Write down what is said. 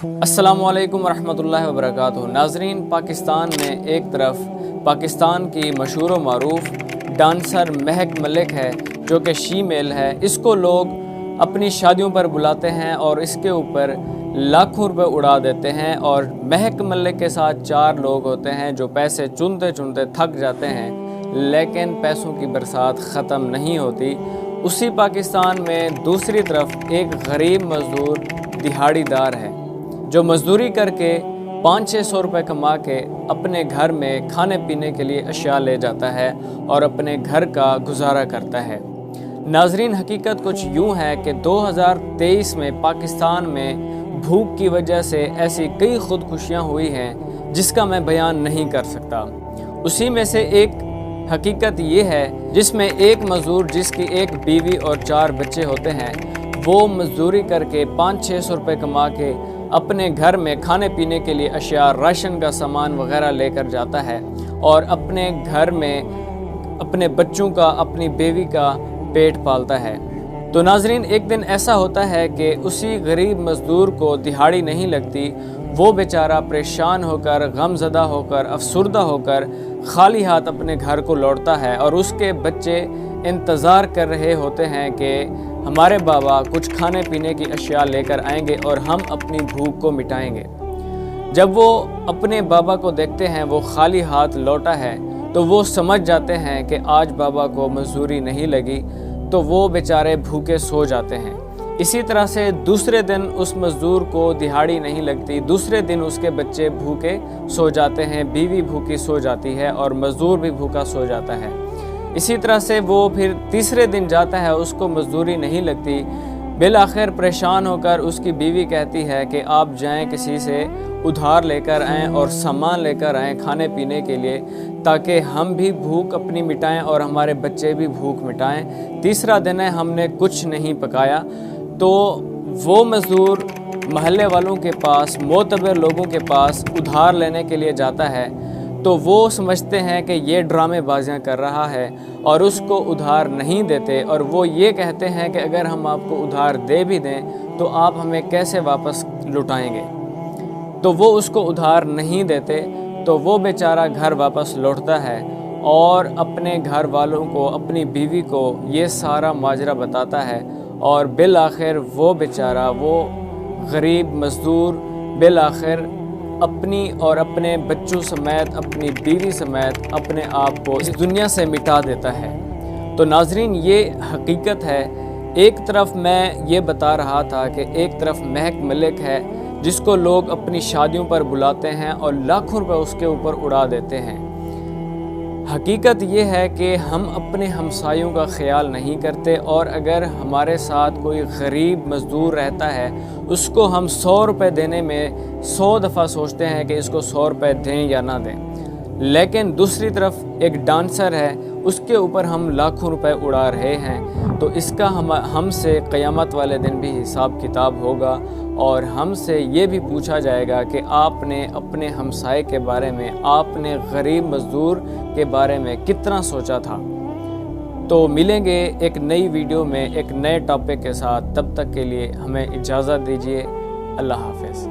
السلام علیکم ورحمۃ اللہ وبرکاتہ۔ ناظرین، پاکستان میں ایک طرف پاکستان کی مشہور و معروف ڈانسر مہک ملک ہے جو کہ شیمیل ہے۔ اس کو لوگ اپنی شادیوں پر بلاتے ہیں اور اس کے اوپر لاکھوں روپے اڑا دیتے ہیں، اور مہک ملک کے ساتھ 4 لوگ ہوتے ہیں جو پیسے چنتے چنتے تھک جاتے ہیں، لیکن پیسوں کی برسات ختم نہیں ہوتی۔ اسی پاکستان میں دوسری طرف ایک غریب مزدور دہاڑی دار ہے جو مزدوری کر کے 500-600 روپے کما کے اپنے گھر میں کھانے پینے کے لیے اشیاء لے جاتا ہے اور اپنے گھر کا گزارا کرتا ہے۔ ناظرین، حقیقت کچھ یوں ہے کہ 2023 میں پاکستان میں بھوک کی وجہ سے ایسی کئی خودکشیاں ہوئی ہیں جس کا میں بیان نہیں کر سکتا۔ اسی میں سے ایک حقیقت یہ ہے جس میں ایک مزدور جس کی ایک بیوی اور 4 بچے ہوتے ہیں، وہ مزدوری کر کے 500-600 روپے کما کے اپنے گھر میں کھانے پینے کے لیے اشیاء، راشن کا سامان وغیرہ لے کر جاتا ہے اور اپنے گھر میں اپنے بچوں کا، اپنی بیوی کا پیٹ پالتا ہے۔ تو ناظرین، ایک دن ایسا ہوتا ہے کہ اسی غریب مزدور کو دہاڑی نہیں لگتی۔ وہ بیچارہ پریشان ہو کر، غم زدہ ہو کر، افسردہ ہو کر خالی ہاتھ اپنے گھر کو لوٹتا ہے، اور اس کے بچے انتظار کر رہے ہوتے ہیں کہ ہمارے بابا کچھ کھانے پینے کی اشیاء لے کر آئیں گے اور ہم اپنی بھوک کو مٹائیں گے۔ جب وہ اپنے بابا کو دیکھتے ہیں وہ خالی ہاتھ لوٹا ہے تو وہ سمجھ جاتے ہیں کہ آج بابا کو مزدوری نہیں لگی، تو وہ بیچارے بھوکے سو جاتے ہیں۔ اسی طرح سے دوسرے دن اس مزدور کو دہاڑی نہیں لگتی، دوسرے دن اس کے بچے بھوکے سو جاتے ہیں، بیوی بھوکی سو جاتی ہے اور مزدور بھی بھوکا سو جاتا ہے۔ اسی طرح سے وہ پھر تیسرے دن جاتا ہے، اس کو مزدوری نہیں لگتی۔ بالآخر پریشان ہو کر اس کی بیوی کہتی ہے کہ آپ جائیں کسی سے ادھار لے کر آئیں اور سامان لے کر آئیں کھانے پینے کے لیے، تاکہ ہم بھی بھوک اپنی مٹائیں اور ہمارے بچے بھی بھوک مٹائیں۔ تیسرا دن ہے، ہم نے کچھ نہیں پکایا۔ تو وہ مزدور محلے والوں کے پاس، معتبر لوگوں کے پاس ادھار لینے کے لیے جاتا ہے، تو وہ سمجھتے ہیں کہ یہ ڈرامے بازیاں کر رہا ہے اور اس کو ادھار نہیں دیتے، اور وہ یہ کہتے ہیں کہ اگر ہم آپ کو ادھار دے بھی دیں تو آپ ہمیں کیسے واپس لوٹائیں گے؟ تو وہ اس کو ادھار نہیں دیتے، تو وہ بیچارہ گھر واپس لوٹتا ہے اور اپنے گھر والوں کو، اپنی بیوی کو یہ سارا ماجرا بتاتا ہے، اور بالآخر وہ بیچارہ، وہ غریب مزدور بالآخر اپنی اور اپنے بچوں سمیت، اپنی بیوی سمیت اپنے آپ کو اس دنیا سے مٹا دیتا ہے۔ تو ناظرین، یہ حقیقت ہے۔ ایک طرف میں یہ بتا رہا تھا کہ ایک طرف مہک ملک ہے جس کو لوگ اپنی شادیوں پر بلاتے ہیں اور لاکھوں روپے اس کے اوپر اڑا دیتے ہیں۔ حقیقت یہ ہے کہ ہم اپنے ہمسایوں کا خیال نہیں کرتے، اور اگر ہمارے ساتھ کوئی غریب مزدور رہتا ہے اس کو ہم 100 روپے دینے میں 100 دفعہ سوچتے ہیں کہ اس کو 100 روپے دیں یا نہ دیں، لیکن دوسری طرف ایک ڈانسر ہے، اس کے اوپر ہم لاکھوں روپے اڑا رہے ہیں۔ تو اس کا ہم سے قیامت والے دن بھی حساب کتاب ہوگا، اور ہم سے یہ بھی پوچھا جائے گا کہ آپ نے اپنے ہمسائے کے بارے میں، آپ نے غریب مزدور کے بارے میں کتنا سوچا تھا۔ تو ملیں گے ایک نئی ویڈیو میں ایک نئے ٹاپک کے ساتھ، تب تک کے لیے ہمیں اجازت دیجیے۔ اللہ حافظ۔